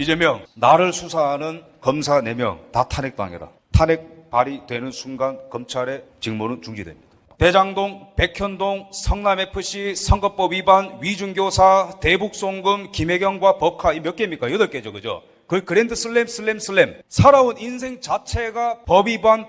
이재명, 나를 수사하는 검사 4명 다 탄핵당해라. 탄핵 발의되는 순간 검찰의 직무는 중지됩니다. 대장동, 백현동, 성남FC, 선거법 위반, 위중교사, 대북송금, 김혜경과 법카, 이 몇 개입니까? 8개죠, 그죠? 그 그랜드 슬램. 살아온 인생 자체가 법 위반,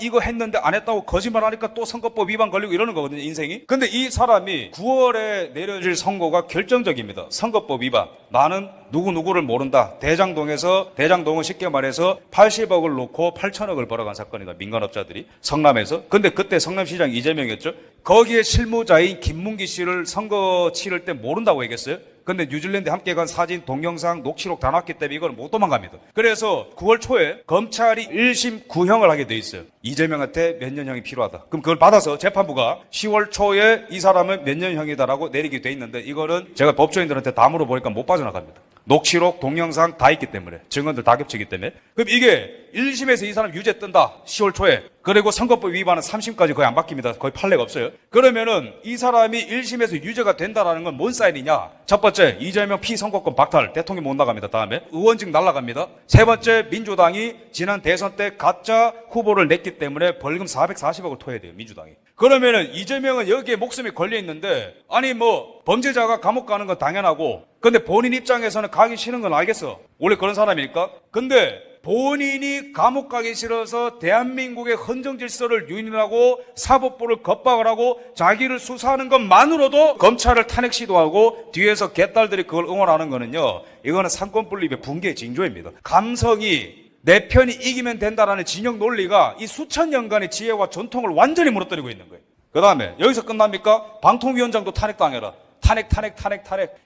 이거 했는데 안 했다고 거짓말 하니까 또 선거법 위반 걸리고 이러는 거거든요, 인생이. 근데 이 사람이 9월에 내려질 선고가 결정적입니다. 선거법 위반. 나는 누구를 모른다. 대장동은 쉽게 말해서 80억을 놓고 8천억을 벌어간 사건이다. 민간업자들이. 성남에서. 근데 그때 성남시장 이재명이었죠. 거기에 실무자인 김문기 씨를 선거 치를 때 모른다고 얘기했어요. 근데 뉴질랜드 함께 간 사진, 동영상, 녹취록 다 났기 때문에 이걸 못 도망갑니다. 그래서 9월 초에 검찰이 1심 구형을 하게 돼 있어요. 이재명한테 몇 년형이 필요하다. 그럼 그걸 받아서 재판부가 10월 초에 이 사람은 몇 년형이다라고 내리게 돼 있는데 이거는 제가 법조인들한테 다 물어보니까 못 빠져나갑니다. 녹취록, 동영상 다 있기 때문에. 증언들 다 겹치기 때문에. 그럼 이게 1심에서 이 사람 유죄 뜬다. 10월 초에. 그리고 선거법 위반은 3심까지 거의 안 바뀝니다. 거의 판례가 없어요. 그러면은 이 사람이 1심에서 유죄가 된다라는 건 뭔 사인이냐? 첫 번째, 이재명 피선거권 박탈. 대통령 못 나갑니다. 다음에. 의원직 날라갑니다. 세 번째, 민주당이 지난 대선 때 가짜 후보를 냈기 때문에 벌금 440억을 토해야 돼요. 민주당이. 그러면은 이재명은 여기에 목숨이 걸려 있는데 아니 뭐 범죄자가 감옥 가는 건 당연하고 근데 본인 입장에서는 가기 싫은 건 알겠어. 원래 그런 사람일까? 근데 본인이 감옥 가기 싫어서 대한민국의 헌정 질서를 유인하고 사법부를 겁박을 하고 자기를 수사하는 것만으로도 검찰을 탄핵 시도하고 뒤에서 개딸들이 그걸 응원하는 거는요. 이거는 삼권 분립의 붕괴 징조입니다. 감성이 내 편이 이기면 된다라는 진영 논리가 이 수천 년간의 지혜와 전통을 완전히 무너뜨리고 있는 거예요. 그 다음에 여기서 끝납니까? 방통위원장도 탄핵당해라. 탄핵.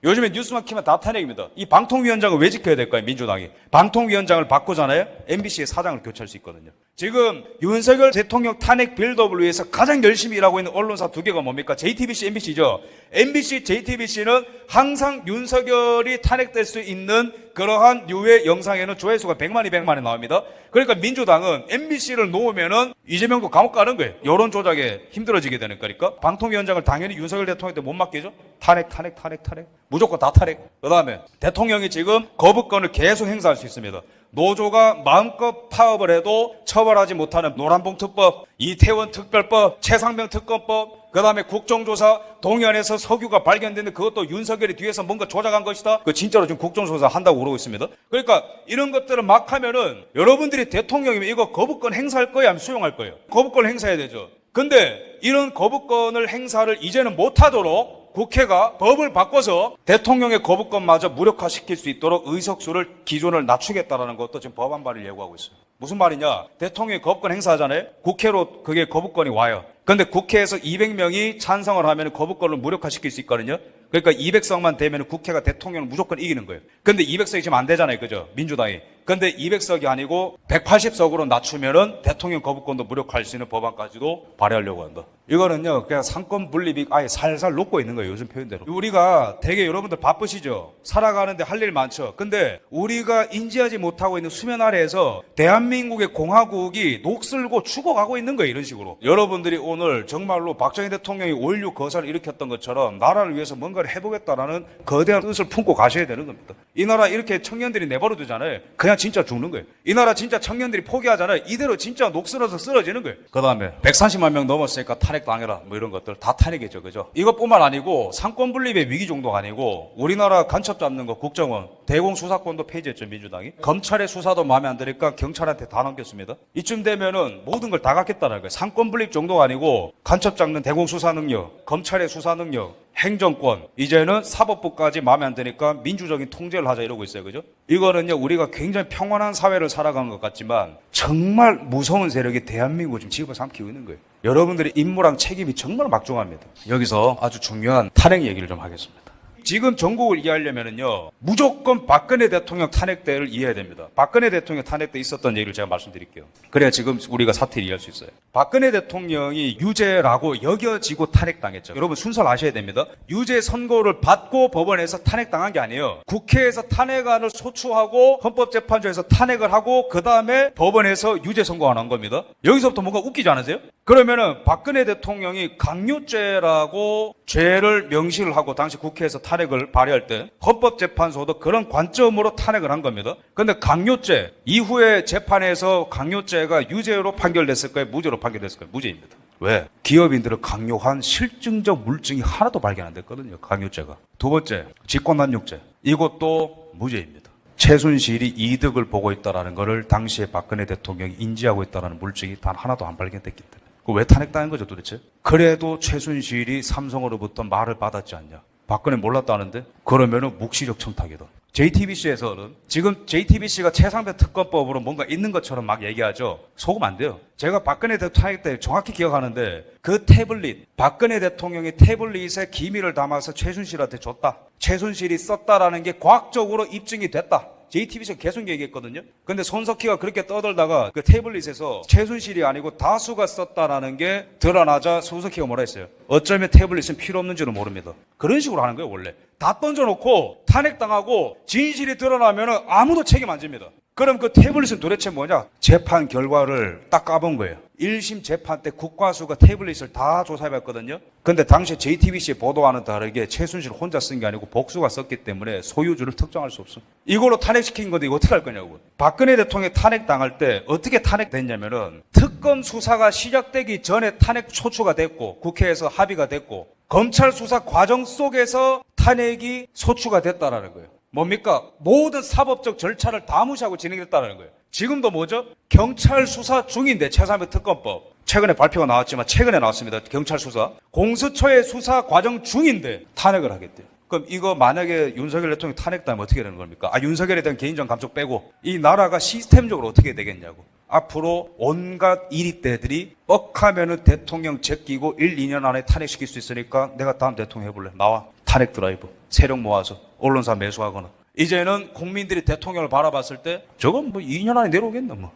요즘에 뉴스만 키면 다 탄핵입니다. 이 방통위원장을 왜 지켜야 될까요? 민주당이. 방통위원장을 바꾸잖아요. MBC의 사장을 교체할 수 있거든요. 지금 윤석열 대통령 탄핵 빌드업을 위해서 가장 열심히 일하고 있는 언론사 2개가 뭡니까? JTBC, MBC죠. MBC, JTBC는 항상 윤석열이 탄핵될 수 있는 그러한 류의 영상에는 조회수가 100만, 200만이 나옵니다. 그러니까 민주당은 MBC를 놓으면은 이재명도 감옥 가는 거예요. 여론 조작에 힘들어지게 되는 거니까. 방통위원장을 당연히 윤석열 대통령한테 못 맡기죠. 탄핵. 무조건 다 탄핵. 그 다음에 대통령이 지금 거부권을 계속 행사할 수 있습니다. 노조가 마음껏 파업을 해도 처벌하지 못하는 노란봉투법, 이태원 특별법, 최상병 특검법, 그 다음에 국정조사, 동해안에서 석유가 발견됐는데 그것도 윤석열이 뒤에서 뭔가 조작한 것이다. 그 진짜로 지금 국정조사 한다고 그러고 있습니다. 그러니까 이런 것들을 막 하면은 여러분들이 대통령이면 이거 거부권 행사할 거예요? 아니면 수용할 거예요? 거부권 행사해야 되죠. 근데 이런 거부권을 행사를 이제는 못하도록 국회가 법을 바꿔서 대통령의 거부권마저 무력화시킬 수 있도록 의석수를 기존을 낮추겠다라는 것도 지금 법안 발의를 예고하고 있어요. 무슨 말이냐? 대통령이 거부권 행사하잖아요. 국회로 그게 거부권이 와요. 근데 국회에서 200명이 찬성을 하면 거부권을 무력화시킬 수 있거든요. 그러니까 200석만 되면 국회가 대통령을 무조건 이기는 거예요. 근데 200석이 지금 안 되잖아요. 그죠? 민주당이. 근데 200석이 아니고 180석으로 낮추면은 대통령 거부권도 무력화할 수 있는 법안까지도 발의하려고 한다. 이거는요, 그냥 상권 분립이 아예 살살 녹고 있는 거예요. 요즘 표현대로. 우리가 되게 여러분들 바쁘시죠? 살아가는데 할 일 많죠? 근데 우리가 인지하지 못하고 있는 수면 아래에서 대한민국의 공화국이 녹슬고 죽어가고 있는 거예요. 이런 식으로. 여러분들이 오늘 정말로 박정희 대통령이 5.16 거사를 일으켰던 것처럼 나라를 위해서 뭔가를 해보겠다라는 거대한 뜻을 품고 가셔야 되는 겁니다. 이 나라 이렇게 청년들이 내버려 두잖아요. 그냥 진짜 죽는 거예요. 이 나라 진짜 청년들이 포기하잖아요. 이대로 진짜 녹슬어서 쓰러지는 거예요. 그 다음에 130만 명 넘었으니까 탄핵당해라 뭐 이런 것들 다 탄핵이죠. 그죠? 이것뿐만 아니고 상권 분립의 위기 정도가 아니고 우리나라 간첩 잡는 거 국정원 대공 수사권도 폐지했죠. 민주당이. 검찰의 수사도 마음에 안 드니까 경찰한테 다 넘겼습니다. 이쯤 되면은 모든 걸 다 갖겠다는 거예요. 상권 분립 정도가 아니고 간첩 잡는 대공 수사 능력, 검찰의 수사 능력, 행정권, 이제는 사법부까지 마음에 안 드니까 민주적인 통제를 하자 이러고 있어요. 그죠? 이거는요, 우리가 굉장히 평안한 사회를 살아가는 것 같지만 정말 무서운 세력이 대한민국을 지금 집어삼키고 있는 거예요. 여러분들의 임무랑 책임이 정말 막중합니다. 여기서 아주 중요한 탄핵 얘기를 좀 하겠습니다. 지금 전국을 이해하려면요, 무조건 박근혜 대통령 탄핵 때를 이해해야 됩니다. 박근혜 대통령 탄핵 때 있었던 얘기를 제가 말씀드릴게요. 그래야 지금 우리가 사태를 이해할 수 있어요. 박근혜 대통령이 유죄라고 여겨지고 탄핵당했죠. 여러분 순서를 아셔야 됩니다. 유죄 선고를 받고 법원에서 탄핵당한 게 아니에요. 국회에서 탄핵안을 소추하고 헌법재판소에서 탄핵을 하고 그 다음에 법원에서 유죄 선고가 난 겁니다. 여기서부터 뭔가 웃기지 않으세요? 그러면은 박근혜 대통령이 강요죄라고 죄를 명시를 하고 당시 국회에서 탄핵을 발의할 때 헌법재판소도 그런 관점으로 탄핵을 한 겁니다. 그런데 강요죄 이후에 재판에서 강요죄가 유죄로 판결됐을까요? 무죄로 판결됐을까요? 무죄입니다. 왜? 기업인들을 강요한 실증적 물증이 하나도 발견 안 됐거든요. 강요죄가. 두 번째, 직권남용죄. 이것도 무죄입니다. 최순실이 이득을 보고 있다는 것을 당시에 박근혜 대통령이 인지하고 있다는 물증이 단 하나도 안 발견됐기 때문에. 왜 탄핵당한 거죠 도대체? 그래도 최순실이 삼성으로부터 말을 받았지 않냐. 박근혜 몰랐다는데? 그러면은 묵시적 청탁이다. JTBC에서는 지금 JTBC가 최상배 특검법으로 뭔가 있는 것처럼 막 얘기하죠. 속으면 안 돼요. 제가 박근혜 대통령 탄핵 때 정확히 기억하는데 그 태블릿, 박근혜 대통령이 태블릿에 기밀을 담아서 최순실한테 줬다. 최순실이 썼다라는 게 과학적으로 입증이 됐다. JTBC가 계속 얘기했거든요. 근데 손석희가 그렇게 떠들다가 그 태블릿에서 최순실이 아니고 다수가 썼다라는 게 드러나자 손석희가 뭐라 했어요? 어쩌면 태블릿은 필요 없는 줄은 모릅니다. 그런 식으로 하는 거예요, 원래. 다 던져놓고 탄핵당하고 진실이 드러나면 아무도 책임 안 집니다. 그럼 그 태블릿은 도대체 뭐냐? 재판 결과를 딱 까본 거예요. 1심 재판 때 국과수가 태블릿을 다 조사해봤거든요. 근데 당시 JTBC 보도와는 다르게 최순실 혼자 쓴 게 아니고 복수가 썼기 때문에 소유주를 특정할 수 없어. 이걸로 탄핵시킨 건데 이거 어떻게 할 거냐고. 박근혜 대통령이 탄핵당할 때 어떻게 탄핵됐냐면은 특검 수사가 시작되기 전에 탄핵 소추가 됐고 국회에서 합의가 됐고 검찰 수사 과정 속에서 탄핵이 소추가 됐다라는 거예요. 뭡니까? 모든 사법적 절차를 다 무시하고 진행됐다는 거예요. 지금도 뭐죠? 경찰 수사 중인데 최상배 특검법. 최근에 발표가 나왔지만 최근에 나왔습니다. 경찰 수사. 공수처의 수사 과정 중인데 탄핵을 하겠대요. 그럼 이거 만약에 윤석열 대통령이 탄핵되면 어떻게 되는 겁니까? 윤석열에 대한 개인적 감촉 빼고 이 나라가 시스템적으로 어떻게 되겠냐고. 앞으로 온갖 이리떼들이 뻑하면은 대통령 제끼고 1, 2년 안에 탄핵시킬 수 있으니까 내가 다음 대통령 해볼래. 나와. 탄핵 드라이브. 세력 모아서 언론사 매수하거나. 이제는 국민들이 대통령을 바라봤을 때 저건 뭐 2년 안에 내려오겠나 뭐.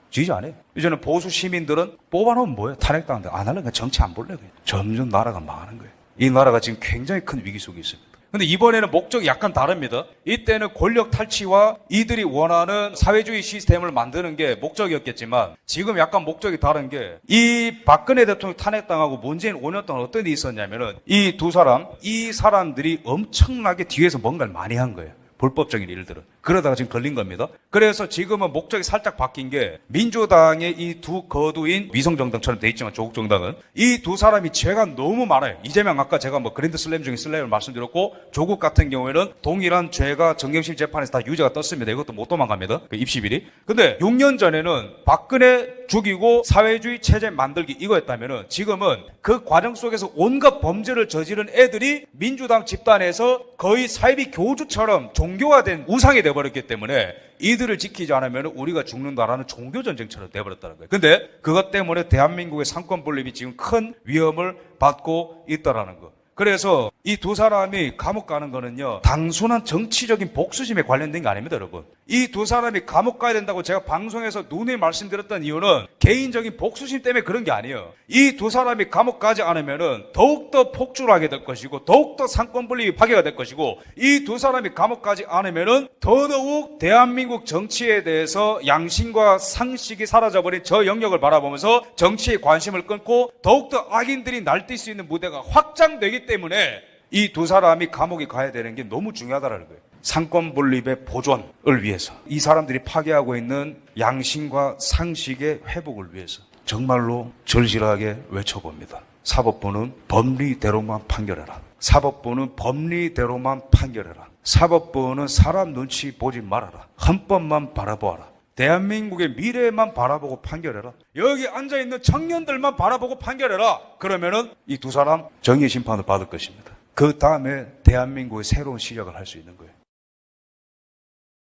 지지 안 해. 이제는 보수 시민들은 뽑아놓으면 뭐예요? 탄핵당한데 안 하려면 정치 안 볼래. 그냥. 점점 나라가 망하는 거예요. 이 나라가 지금 굉장히 큰 위기 속에 있습니다. 근데 이번에는 목적이 약간 다릅니다. 이때는 권력 탈취와 이들이 원하는 사회주의 시스템을 만드는 게 목적이었겠지만 지금 약간 목적이 다른 게 이 박근혜 대통령 탄핵당하고 문재인 5년 동안 어떤 일이 있었냐면은 이 두 사람, 이 사람들이 엄청나게 뒤에서 뭔가를 많이 한 거예요. 불법적인 일들은. 그러다가 지금 걸린 겁니다. 그래서 지금은 목적이 살짝 바뀐 게 민주당의 이 두 거두인 위성정당처럼 돼 있지만 조국 정당은 이 두 사람이 죄가 너무 많아요. 이재명 아까 제가 뭐 그랜드 슬램 중에 슬램을 말씀드렸고 조국 같은 경우에는 동일한 죄가 정경심 재판에서 다 유죄가 떴습니다. 이것도 못 도망갑니다. 그 입시비리. 근데 6년 전에는 박근혜 죽이고 사회주의 체제 만들기 이거였다면은 지금은 그 과정 속에서 온갖 범죄를 저지른 애들이 민주당 집단에서 거의 사이비 교주처럼 종교화된 우상이 돼버렸기 때문에 이들을 지키지 않으면 우리가 죽는다라는 종교전쟁처럼 돼버렸다는 거예요. 근데 그것 때문에 대한민국의 상권 분립이 지금 큰 위험을 받고 있다라는 거. 그래서 이 두 사람이 감옥 가는 거는요, 단순한 정치적인 복수심에 관련된 게 아닙니다, 여러분. 이 두 사람이 감옥 가야 된다고 제가 방송에서 누누이 말씀드렸던 이유는 개인적인 복수심 때문에 그런 게 아니에요. 이 두 사람이 감옥 가지 않으면은 더욱더 폭주를 하게 될 것이고, 더욱더 상권 분립이 파괴가 될 것이고, 이 두 사람이 감옥 가지 않으면은 더더욱 대한민국 정치에 대해서 양심과 상식이 사라져버린 저 영역을 바라보면서 정치에 관심을 끊고 더욱더 악인들이 날뛸 수 있는 무대가 확장되기 때문에 이 두 사람이 감옥에 가야 되는 게 너무 중요하다는 거예요. 상권 분립의 보존을 위해서, 이 사람들이 파괴하고 있는 양심과 상식의 회복을 위해서 정말로 절실하게 외쳐봅니다. 사법부는 법리대로만 판결해라. 사법부는 법리대로만 판결해라. 사법부는 사람 눈치 보지 말아라. 헌법만 바라보아라. 대한민국의 미래만 바라보고 판결해라. 여기 앉아있는 청년들만 바라보고 판결해라. 그러면은 이 두 사람 정의의 심판을 받을 것입니다. 그 다음에 대한민국의 새로운 시작을 할 수 있는 거예요.